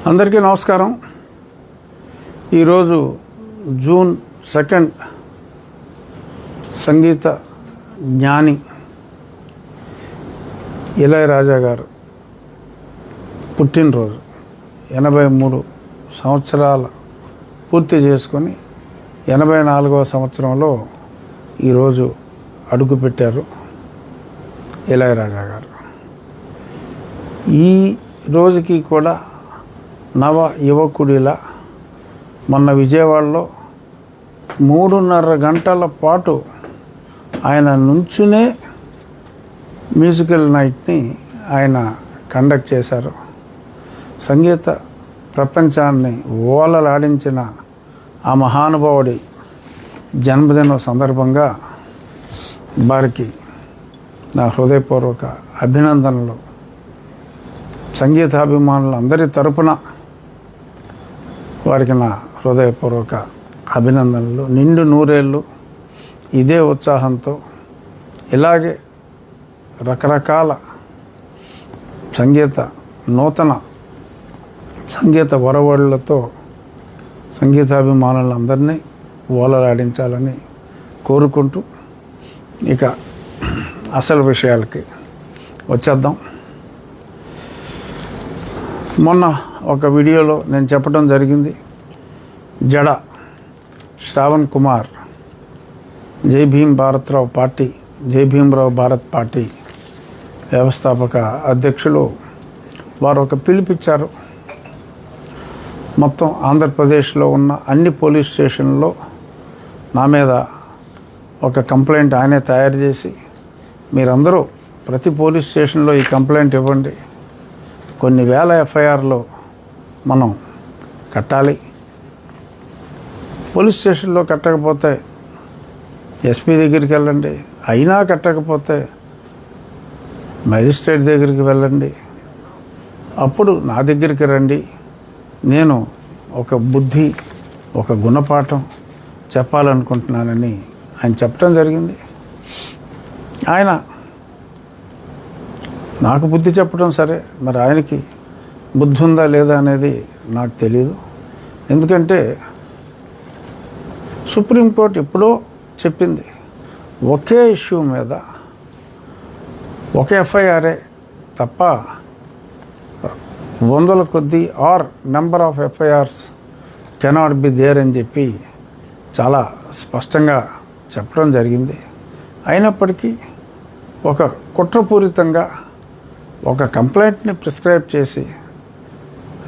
అందరికీ నమస్కారం. ఈరోజు జూన్ 2 సంగీత జ్ఞాని ఇళయరాజా గారు పుట్టినరోజు. 83 సంవత్సరాలు పూర్తి చేసుకొని 84వ సంవత్సరంలో ఈరోజు అడుగుపెట్టారు ఇళయరాజా గారు. ఈ రోజుకి కూడా నవ యువకుడిలా మొన్న విజయవాడలో 3.5 గంటల పాటు ఆయన నుంచునే మ్యూజికల్ నైట్ని ఆయన కండక్ట్ చేశారు. సంగీత ప్రపంచాన్ని ఓలలాడించిన ఆ మహానుభావుడి జన్మదినం సందర్భంగా వారికి నా హృదయపూర్వక అభినందనలు. సంగీతాభిమానులు అందరి తరపున వారికి నా హృదయపూర్వక అభినందనలు. నిండు నూరేళ్ళు ఇదే ఉత్సాహంతో ఇలాగే రకరకాల నూతన సంగీత వరవడులతో సంగీతాభిమానులందరినీ ఓలలాడించాలని కోరుకుంటూ ఇక అసలు విషయాలకి వచ్చేద్దాం. మొన్న ఒక వీడియోలో నేను చెప్పడం జరిగింది, జడ శ్రావణ్ కుమార్ జై భీమరావు భారత్ పార్టీ వ్యవస్థాపక అధ్యక్షులు వారు ఒక పిలుపిచ్చారు. మొత్తం ఆంధ్రప్రదేశ్లో ఉన్న అన్ని పోలీస్ స్టేషన్లో నా మీద ఒక కంప్లైంట్ ఆయనే తయారు చేసి, మీరందరూ ప్రతి పోలీస్ స్టేషన్లో ఈ కంప్లైంట్ ఇవ్వండి, కొన్ని వేల ఎఫ్ఐఆర్లు మనం కట్టాలి, పోలీస్ స్టేషన్లో కట్టకపోతే ఎస్పీ దగ్గరికి వెళ్ళండి, అయినా కట్టకపోతే మేజిస్ట్రేట్ దగ్గరికి వెళ్ళండి, అప్పుడు నా దగ్గరికి రండి, నేను ఒక బుద్ధి ఒక గుణపాఠం చెప్పాలనుకుంటున్నానని ఆయన చెప్పడం జరిగింది. ఆయన నాకు బుద్ధి చెప్పడం సరే, మరి ఆయనకి బుద్ధి ఉందా లేదా అనేది నాకు తెలియదు. ఎందుకంటే సుప్రీంకోర్టు ఎప్పుడో చెప్పింది, ఒకే ఇష్యూ మీద ఒక ఎఫ్ఐఆర్ఏ తప్ప 100 కొద్దీ or number of FIRs cannot be there అని చెప్పి చాలా స్పష్టంగా చెప్పడం జరిగింది. అయినప్పటికీ ఒక కుట్రపూరితంగా ఒక కంప్లైంట్ని ప్రిస్క్రైబ్ చేసి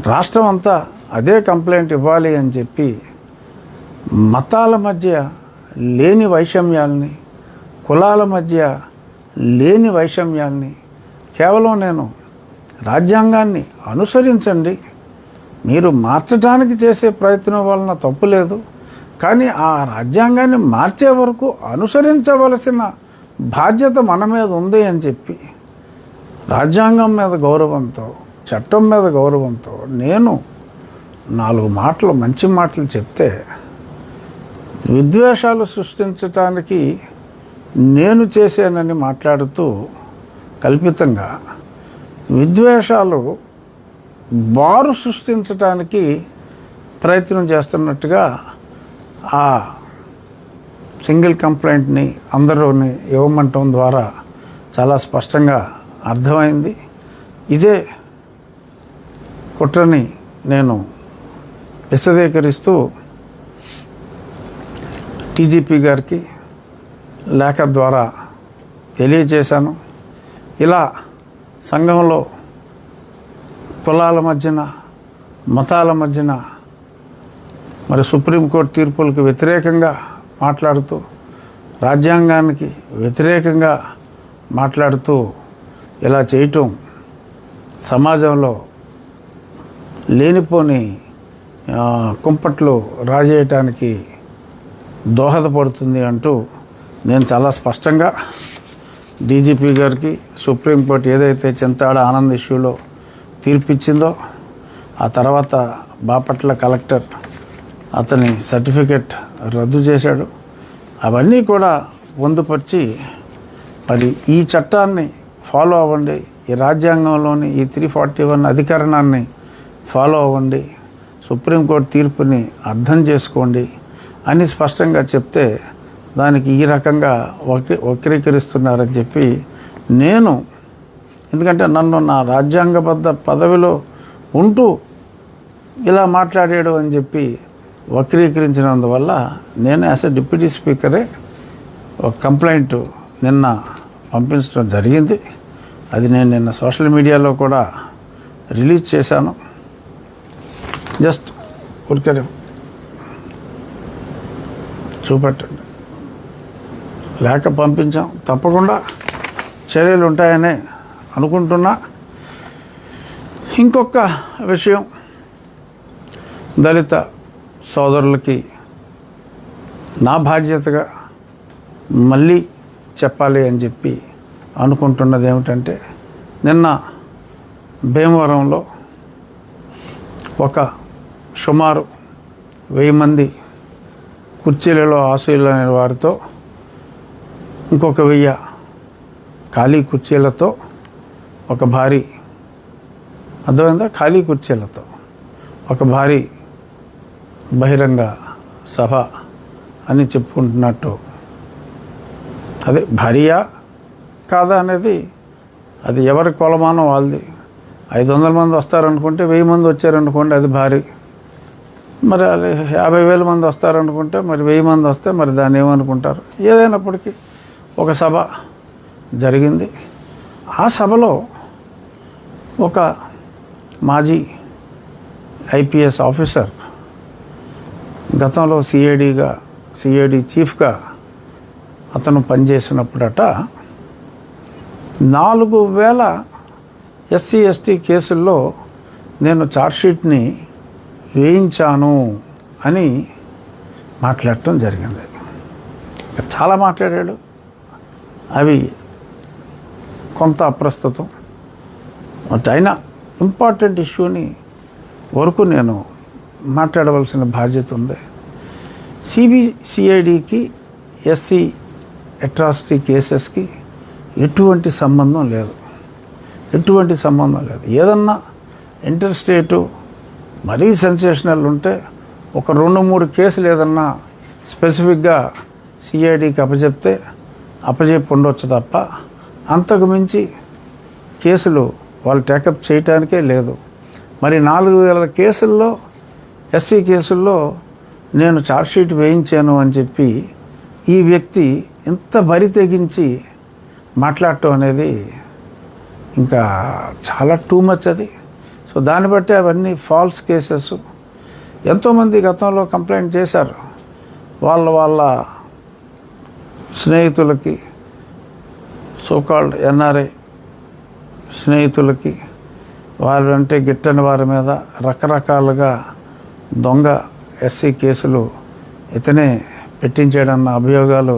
రాష్ట్రం అంతా అదే కంప్లైంట్ ఇవ్వాలి అని చెప్పి మతాల మధ్య లేని వైషమ్యాల్ని, కులాల మధ్య లేని వైషమ్యాల్ని, కేవలం నేను రాజ్యాంగాన్ని అనుసరించండి, మీరు మార్చడానికి చేసే ప్రయత్నం వలన తప్పు లేదు, కానీ ఆ రాజ్యాంగాన్ని మార్చే వరకు అనుసరించవలసిన బాధ్యత మన మీద ఉంది అని చెప్పి రాజ్యాంగం మీద గౌరవంతో, చట్టం మీద గౌరవంతో నేను 4 మాటలు మంచి మాటలు చెప్తే విద్వేషాలు సృష్టించటానికి నేను చేశానని మాట్లాడుతూ కల్పితంగా విద్వేషాలు బారు సృష్టించటానికి ప్రయత్నం చేస్తున్నట్టుగా ఆ సింగిల్ కంప్లైంట్ని అందరూని ఇవ్వమంటం ద్వారా చాలా స్పష్టంగా అర్థమైంది. ఇదే కుట్రని నేను విశదీకరిస్తూ టీజీపీ గారికి లేఖ ద్వారా తెలియజేశాను. ఇలా సంఘంలో కులాల మధ్యన, మతాల మధ్యన, మరి సుప్రీంకోర్టు తీర్పులకు వ్యతిరేకంగా మాట్లాడుతూ, రాజ్యాంగానికి వ్యతిరేకంగా మాట్లాడుతూ ఇలా చేయటం సమాజంలో లేనిపోని కుంపట్లు రాజేయటానికి దోహదపడుతుంది అంటూ నేను చాలా స్పష్టంగా డీజీపీ గారికి, సుప్రీంకోర్టు ఏదైతే చింతాడ ఆనంద్ ఇష్యూలో తీర్పిచ్చిందో, ఆ తర్వాత బాపట్ల కలెక్టర్ అతని సర్టిఫికెట్ రద్దు చేశాడు, అవన్నీ కూడా పొందుపరిచి మరి ఈ చట్టాన్ని ఫాలో అవ్వండి, ఈ రాజ్యాంగంలోని ఈ 341 అధికరణాన్ని ఫాలో అవ్వండి, సుప్రీంకోర్టు తీర్పుని అర్థం చేసుకోండి అని స్పష్టంగా చెప్తే దానికి ఈ రకంగా వక్రీకరిస్తున్నారని చెప్పి నేను, ఎందుకంటే నన్ను నా రాజ్యాంగబద్ధ పదవిలో ఉంటూ ఇలా మాట్లాడాడు అని చెప్పి వక్రీకరించినందువల్ల నేను యాజ్ ఎ డిప్యూటీ స్పీకరే ఒక కంప్లైంట్ నిన్న పంపించడం జరిగింది. అది నేను నిన్న సోషల్ మీడియాలో కూడా రిలీజ్ చేశాను. జస్ట్ ఊరికే చూపెట్టండి. లేఖ పంపించాం, తప్పకుండా చర్యలు ఉంటాయని అనుకుంటున్నా. ఇంకొక విషయం, దళిత సోదరులకి నా బాధ్యతగా మళ్ళీ చెప్పాలి అని చెప్పి అనుకుంటున్నది ఏమిటంటే, నిన్న భీమవరంలో ఒక సుమారు 1000 మంది కుర్చీలలో ఆశీలైన వారితో, ఇంకొక 1000 ఖాళీ కుర్చీలతో ఒక భారీ, అర్థమైందా, ఖాళీ కుర్చీలతో ఒక భారీ బహిరంగ సభ అని చెప్పుకుంటున్నట్టు, అదే భారీయా కాదా అనేది అది ఎవరి కొలమానం వాళ్ళది. 500 మంది వస్తారనుకుంటే 1000 మంది వచ్చారనుకోండి, అది భారీ. మరి 50,000 మంది వస్తారనుకుంటే మరి 1000 మంది వస్తే మరి దాన్ని ఏమనుకుంటారు. ఏదైనప్పటికీ ఒక సభ జరిగింది. ఆ సభలో ఒక మాజీ ఐపీఎస్ ఆఫీసర్, గతంలో సిఐడి చీఫ్గా అతను పనిచేసినప్పుడట 4000 ఎస్సీ ఎస్టీ కేసుల్లో నేను ఛార్జ్షీట్ని వేయించాను అని మాట్లాడటం జరిగింది. చాలా మాట్లాడాడు, అవి కొంత అప్రస్తుతం. బట్ అయినా ఇంపార్టెంట్ ఇష్యూని వరకు నేను మాట్లాడవలసిన బాధ్యత ఉంది. సిఐడికి ఎస్సీ అట్రాసిటీ కేసెస్కి ఎటువంటి సంబంధం లేదు. ఏదన్నా ఇంటర్ స్టేటు మరీ సెన్సేషనల్ ఉంటే ఒక 2-3 కేసులు ఏదన్నా స్పెసిఫిక్గా సిఐడికి అప్పజెప్పి ఉండొచ్చు తప్ప అంతకు మించి కేసులు వాళ్ళు టేకప్ చేయటానికే లేదు. మరి 4000 కేసుల్లో, ఎస్సీ కేసుల్లో నేను ఛార్జ్షీట్ వేయించాను అని చెప్పి ఈ వ్యక్తి ఇంత బరి తెగించి మాట్లాడటం అనేది ఇంకా చాలా టూ మచ్ అది. సో దాన్ని బట్టి అవన్నీ ఫాల్స్ కేసెస్. ఎంతోమంది గతంలో కంప్లైంట్ చేశారు, వాళ్ళ స్నేహితులకి, సోకాల్డ్ ఎన్ఆర్ఐ స్నేహితులకి, వారంటే గిట్టని వారి మీద రకరకాలుగా దొంగ ఎస్సీ కేసులు ఇతనే పెట్టించాడన్న అభియోగాలు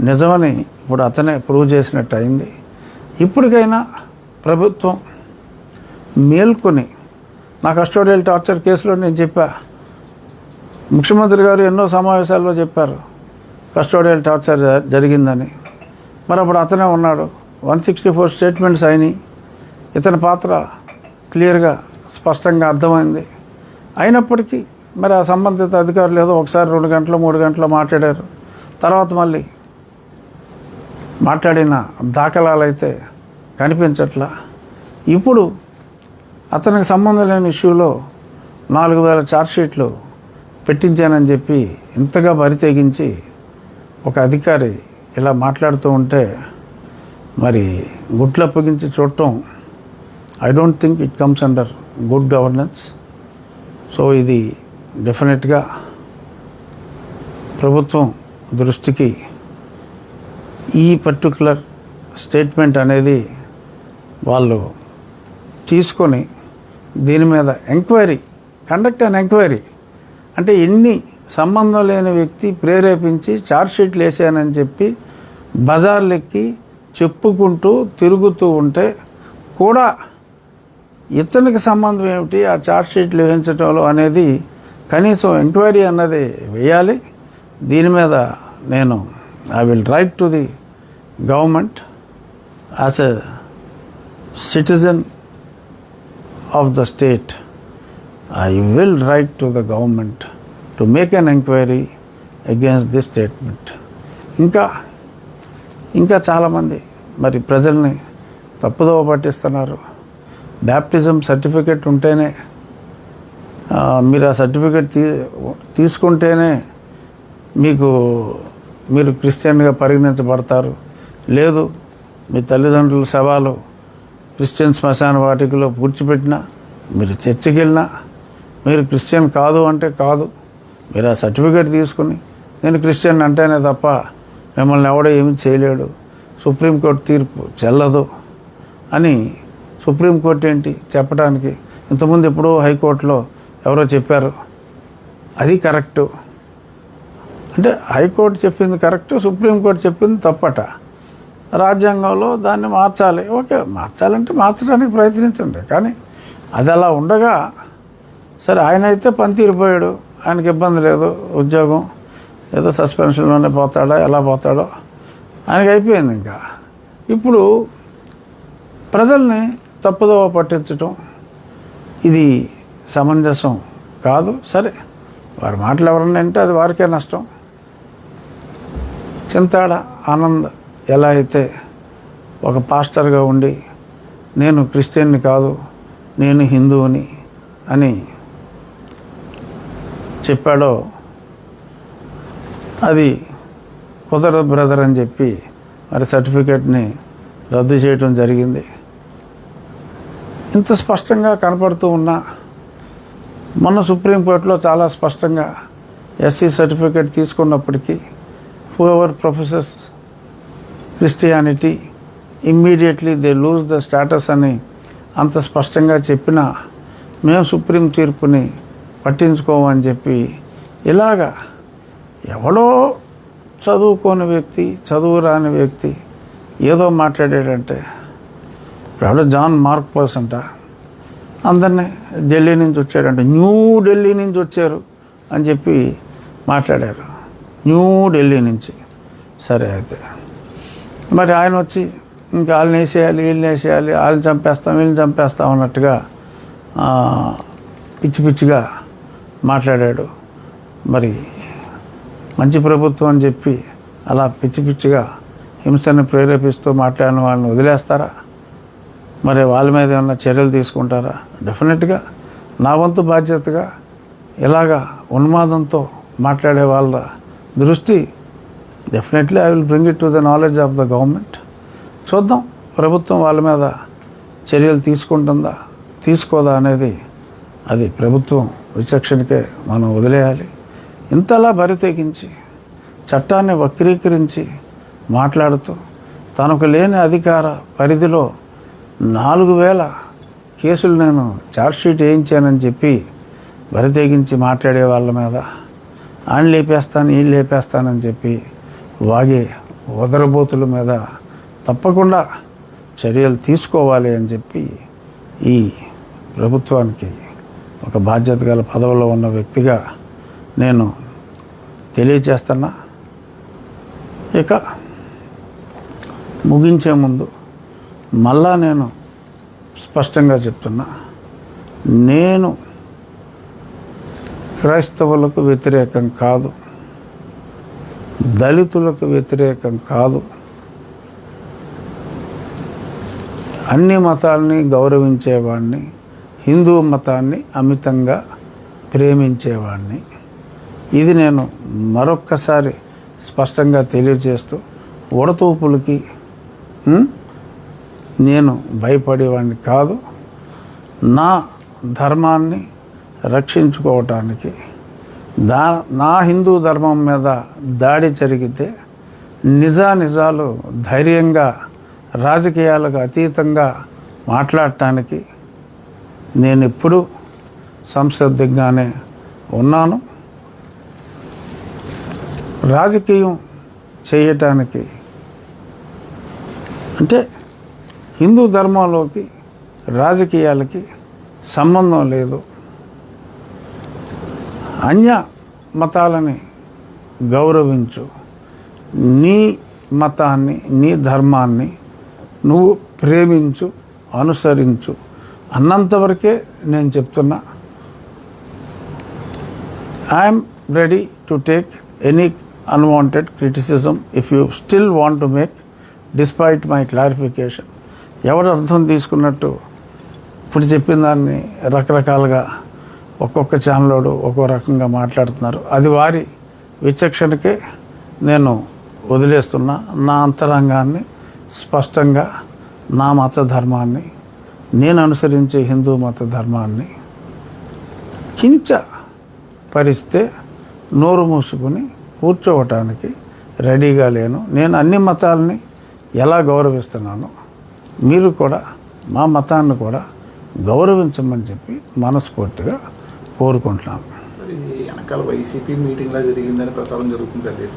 నిజమని ఇప్పుడు అతనే ప్రూవ్ చేసినట్టు అయింది. ఇప్పటికైనా ప్రభుత్వం మేల్కొని, నా కస్టోడియల్ టార్చర్ కేసులో నేను చెప్పా, ముఖ్యమంత్రి గారు ఎన్నో సమావేశాల్లో చెప్పారు కస్టోడియల్ టార్చర్ జరిగిందని. మరి అప్పుడు అతనే ఉన్నాడు. 164 స్టేట్మెంట్స్ అయినాయి. ఇతని పాత్ర క్లియర్గా స్పష్టంగా అర్థమైంది. అయినప్పటికీ మరి ఆ సంబంధిత అధికారులు ఏదో ఒకసారి 2 గంటలు 3 గంటలు మాట్లాడారు. తర్వాత మళ్ళీ మాట్లాడిన దాఖలాలు అయితే కనిపించట్లా. ఇప్పుడు అతనికి సంబంధం లేని ఇష్యూలో 4000 ఛార్జ్షీట్లు పెట్టించానని చెప్పి ఇంతగా బరి తెగించి ఒక అధికారి ఇలా మాట్లాడుతూ ఉంటే మరి గుట్లు అప్పగించి చూడటం, I don't think it comes under good governance. So ఇది డెఫినెట్గా ప్రభుత్వం దృష్టికి ఈ పర్టికులర్ స్టేట్మెంట్ అనేది వాళ్ళు తీసుకొని దీని మీద కండక్ట్ అన్ ఎంక్వైరీ. అంటే ఎన్ని సంబంధం లేని వ్యక్తి ప్రేరేపించి ఛార్జ్షీట్లు వేసానని చెప్పి బజార్లెక్కి చెప్పుకుంటూ తిరుగుతూ ఉంటే కూడా ఇతనికి సంబంధం ఏమిటి ఆ ఛార్జ్షీట్లు వేయించడంలో అనేది కనీసం ఎంక్వైరీ అన్నది వేయాలి. దీని మీద నేను I will write to the government as a citizen of the state I will write to the government to make an enquiry against this statement. ఇంకా చాలామంది మరి ప్రజల్ని తప్పుదోవ పట్టిస్తున్నారు. బ్యాప్టిజం సర్టిఫికెట్ ఉంటేనే మీరు ఆ సర్టిఫికెట్ తీసుకుంటేనే మీరు క్రిస్టియన్గా పరిగణించబడతారు. లేదు, మీ తల్లిదండ్రుల శవాలు క్రిస్టియన్ శ్మశాన వాటికలో పూడ్చిపెట్టినా, మీరు చర్చికి వెళ్ళినా, మీరు క్రిస్టియన్ కాదు అంటే కాదు, మీరు ఆ సర్టిఫికేట్ తీసుకుని నేను క్రిస్టియన్ అంటేనే తప్ప మిమ్మల్ని ఎవడో ఏమీ చేయలేడు, సుప్రీంకోర్టు తీర్పు చెల్లదు అని సుప్రీంకోర్టు ఏంటి చెప్పడానికి? ఇంతకుముందు ఎప్పుడో హైకోర్టులో ఎవరో చెప్పారు, అది కరెక్టు అంటే హైకోర్టు చెప్పింది కరెక్టు, సుప్రీంకోర్టు చెప్పింది తప్పట. రాజ్యాంగంలో దాన్ని మార్చాలి. ఓకే, మార్చాలంటే మార్చడానికి ప్రయత్నించండి. కానీ అది అలా ఉండగా సరే ఆయన అయితే పనితీరిపోయాడు, ఆయనకి ఇబ్బంది లేదు, ఉద్యోగం ఏదో సస్పెన్షన్లోనే పోతాడో ఎలా పోతాడో ఆయనకి అయిపోయింది. ఇంకా ఇప్పుడు ప్రజల్ని తప్పుదోవ పట్టించటం ఇది సమంజసం కాదు. సరే, వారి మాటలు ఎవరన్నా అంటే అది వారికే నష్టం. చింతాడ ఆనంద్ ఎలా అయితే ఒక పాస్టర్గా ఉండి నేను క్రిస్టియన్ని కాదు, నేను హిందువుని అని చెప్పాడో అది కుదరదు బ్రదర్ అని చెప్పి మరి సర్టిఫికేట్ని రద్దు చేయటం జరిగింది. ఇంత స్పష్టంగా కనపడుతూ ఉన్నా మొన్న సుప్రీంకోర్టులో చాలా స్పష్టంగా ఎస్సీ సర్టిఫికేట్ తీసుకున్నప్పటికీ whoever professes Christianity immediately they lose the status అని అంత స్పష్టంగా చెప్పినా మేము సుప్రీం తీర్పుని పట్టించుకోమని చెప్పి ఇలాగా ఎవడో చదువుకోని వ్యక్తి, చదువు రాని వ్యక్తి ఏదో మాట్లాడాడంటే, ఇప్పుడు జాన్ మార్క్స్ అంట అందరినీ ఢిల్లీ నుంచి వచ్చాడంటే న్యూ ఢిల్లీ నుంచి వచ్చారు అని చెప్పి మాట్లాడారు. న్యూ ఢిల్లీ నుంచి. సరే, అయితే మరి ఆయన వచ్చి ఇంకా వాళ్ళని వేసేయాలి, వీళ్ళని వేసేయాలి, వాళ్ళని చంపేస్తాం, వీళ్ళని చంపేస్తాం అన్నట్టుగా పిచ్చి పిచ్చిగా మాట్లాడాడు. మరి మంచి ప్రభుత్వం అని చెప్పి అలా పిచ్చి పిచ్చిగా హింసని ప్రేరేపిస్తూ మాట్లాడిన వాళ్ళని వదిలేస్తారా? మరి వాళ్ళ మీద ఏమన్నా చర్యలు తీసుకుంటారా? డెఫినెట్గా నా వంతు బాధ్యతగా ఇలాగా ఉన్మాదంతో మాట్లాడే వాళ్ళ దృష్టి definitely I will bring it to the knowledge of the government. చూద్దాం ప్రభుత్వం వాళ్ళ మీద చర్యలు తీసుకుంటుందా తీసుకోదా అనేది అది ప్రభుత్వం విచక్షణకే మనం వదిలేయాలి. ఇంతలా బరితెగించి చట్టాన్ని వక్రీకరించి మాట్లాడుతూ తనకు లేని అధికార పరిధిలో 4000 కేసులు నేను ఛార్జ్షీట్ వేయించానని చెప్పి బరితెగించి మాట్లాడే వాళ్ళ మీద ఆయన లేపేస్తాను, వీళ్ళు లేపేస్తానని చెప్పి వాగే వదరబోతుల మీద తప్పకుండా చర్యలు తీసుకోవాలి అని చెప్పి ఈ ప్రభుత్వానికి ఒక బాధ్యత గల పదవిలో ఉన్న వ్యక్తిగా నేను తెలియచేస్తున్నా. ఇక ముగించే ముందు మళ్ళా నేను స్పష్టంగా చెప్తున్నా, నేను క్రైస్తవులకు వ్యతిరేకం కాదు, దళితులకు వ్యతిరేకం కాదు, అన్ని మతాలని గౌరవించేవాడిని, హిందూ మతాన్ని అమితంగా ప్రేమించేవాడిని. ఇది నేను మరొక్కసారి స్పష్టంగా తెలియజేస్తూ, ఉడతూపులకి నేను భయపడేవాడిని కాదు. నా ధర్మాన్ని రక్షించుకోవటానికి నా హిందూ ధర్మం మీద దాడి జరిగితే నిజాలు ధైర్యంగా రాజకీయాలకు అతీతంగా మాట్లాడటానికి నేను ఎప్పుడూ సంసిద్ధంగానే ఉన్నాను. రాజకీయం చేయటానికి అంటే హిందూ ధర్మంలోకి రాజకీయాలకి సంబంధం లేదు. అన్య మతాలని గౌరవించు, నీ మతాన్ని, నీ ధర్మాన్ని నువ్వు ప్రేమించు, అనుసరించు అన్నంతవరకే నేను చెప్తున్నా. I'm ready to take any unwanted criticism if you still want to make despite my clarification. ఎవరు అర్థం తీసుకున్నట్టు ఇప్పుడు చెప్పిన దాన్ని రకరకాలుగా ఒక్కొక్క ఛానలోడు ఒక్కో రకంగా మాట్లాడుతున్నారు. అది వారి విచక్షణకే నేను వదిలేస్తున్నా. నా అంతరంగాన్ని స్పష్టంగా నా మత ధర్మాన్ని, నేను అనుసరించే హిందూ మత ధర్మాన్ని కించ పరిస్తే నోరు మూసుకుని కూర్చోవటానికి రెడీగా లేను. నేను అన్ని మతాలని ఎలా గౌరవిస్తున్నానో మీరు కూడా మా మతాన్ని కూడా గౌరవించమని చెప్పి మనస్ఫూర్తిగా కోరుకుంటున్నాను. వెనకాల వైసీపీ మీటింగ్లా జరిగిందని ప్రచారం జరుగుతుంది.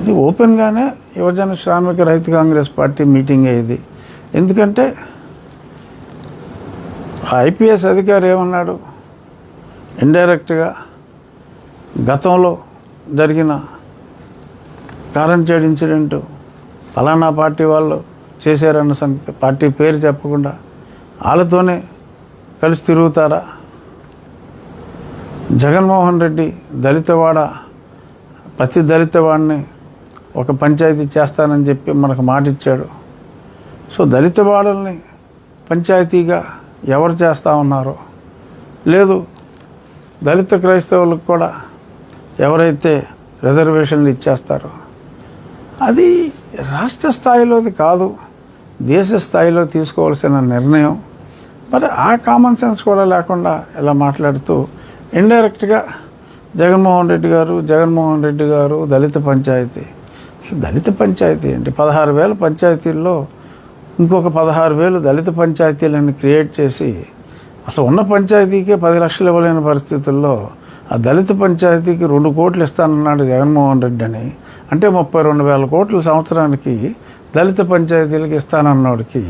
ఇది ఓపెన్గానే యువజన శ్రామిక రైతు కాంగ్రెస్ పార్టీ మీటింగే ఇది. ఎందుకంటే ఐపీఎస్ అధికారి ఏమన్నాడు, ఇండైరెక్ట్గా గతంలో జరిగిన కారంచేడు ఇన్సిడెంటు ఫలానా పార్టీ వాళ్ళు చేశారన్న సంగతి పార్టీ పేరు చెప్పకుండా వాళ్ళతోనే కలిసి తిరుగుతారా? జగన్మోహన్ రెడ్డి దళితవాడ ప్రతి దళితవాడిని ఒక పంచాయతీ చేస్తానని చెప్పి మనకు మాట ఇచ్చాడు. సో దళితవాడల్ని పంచాయతీగా ఎవరు చేస్తూ ఉన్నారో, లేదు దళిత క్రైస్తవులకు కూడా ఎవరైతే రిజర్వేషన్లు ఇచ్చేస్తారో అది రాష్ట్ర స్థాయిలోది కాదు, దేశ స్థాయిలో తీసుకోవాల్సిన నిర్ణయం. మరి ఆ కామన్ సెన్స్ కూడా లేకుండా ఇలా మాట్లాడుతూ ఇండైరెక్ట్గా జగన్మోహన్ రెడ్డి గారు దళిత పంచాయతీ. దళిత పంచాయతీ ఏంటి? 16,000 పంచాయతీల్లో ఇంకొక 16,000 దళిత పంచాయతీలను క్రియేట్ చేసి అసలు ఉన్న పంచాయతీకే 10 లక్షలు ఇవ్వలేని పరిస్థితుల్లో ఆ దళిత పంచాయతీకి 2 కోట్లు ఇస్తానన్నాడు జగన్మోహన్ రెడ్డి అని. అంటే 32,000 కోట్లు సంవత్సరానికి దళిత పంచాయతీలకు ఇస్తానన్నోడికి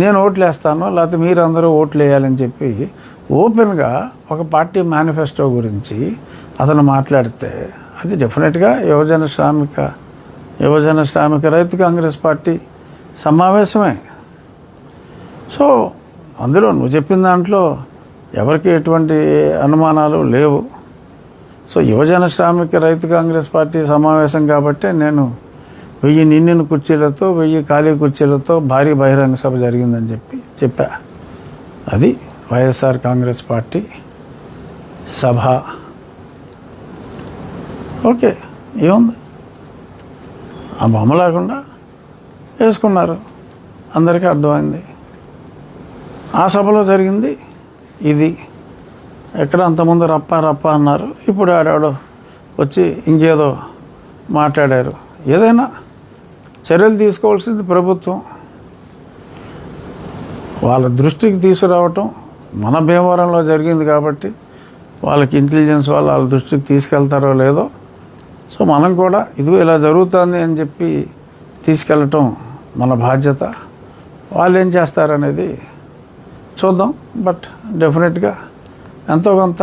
నేను ఓట్లు వేస్తాను, లేకపోతే మీరందరూ ఓట్లు వేయాలని చెప్పి ఓపెన్గా ఒక పార్టీ మేనిఫెస్టో గురించి అతను మాట్లాడితే అది డెఫినెట్గా యువజన శ్రామిక రైతు కాంగ్రెస్ పార్టీ సమావేశమే. సో అందులో నువ్వు చెప్పిన దాంట్లో ఎవరికి ఎటువంటి అనుమానాలు లేవు. సో యువజన శ్రామిక రైతు కాంగ్రెస్ పార్టీ సమావేశం కాబట్టి నేను 1000 నిండిన కుర్చీలతో 1000 ఖాళీ కుర్చీలతో భారీ బహిరంగ సభ జరిగిందని చెప్పా. అది వైఎస్ఆర్ కాంగ్రెస్ పార్టీ సభ. ఓకే, ఏముంది, ఆ బొమ్మ లేకుండా వేసుకున్నారు, అందరికీ అర్థమైంది. ఆ సభలో జరిగింది ఇది. ఎక్కడ అంతకుముందు రప్ప అన్నారు, ఇప్పుడు ఆడాడో వచ్చి ఇంకేదో మాట్లాడారు. ఏదైనా చర్యలు తీసుకోవాల్సింది ప్రభుత్వం. వాళ్ళ దృష్టికి తీసుకురావటం మన భీమవరంలో జరిగింది కాబట్టి వాళ్ళకి ఇంటెలిజెన్స్ వాళ్ళ దృష్టికి తీసుకెళ్తారో లేదో. సో మనం కూడా ఇదిగో ఇలా జరుగుతుంది అని చెప్పి తీసుకెళ్ళటం మన బాధ్యత. వాళ్ళు ఏం చేస్తారనేది చూద్దాం. బట్ డెఫినెట్గా ఎంతో కొంత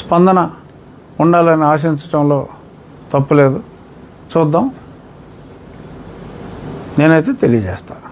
స్పందన ఉండాలని ఆశించడంలో తప్పులేదు. చూద్దాం, నేనైతే తెలియజేస్తాను.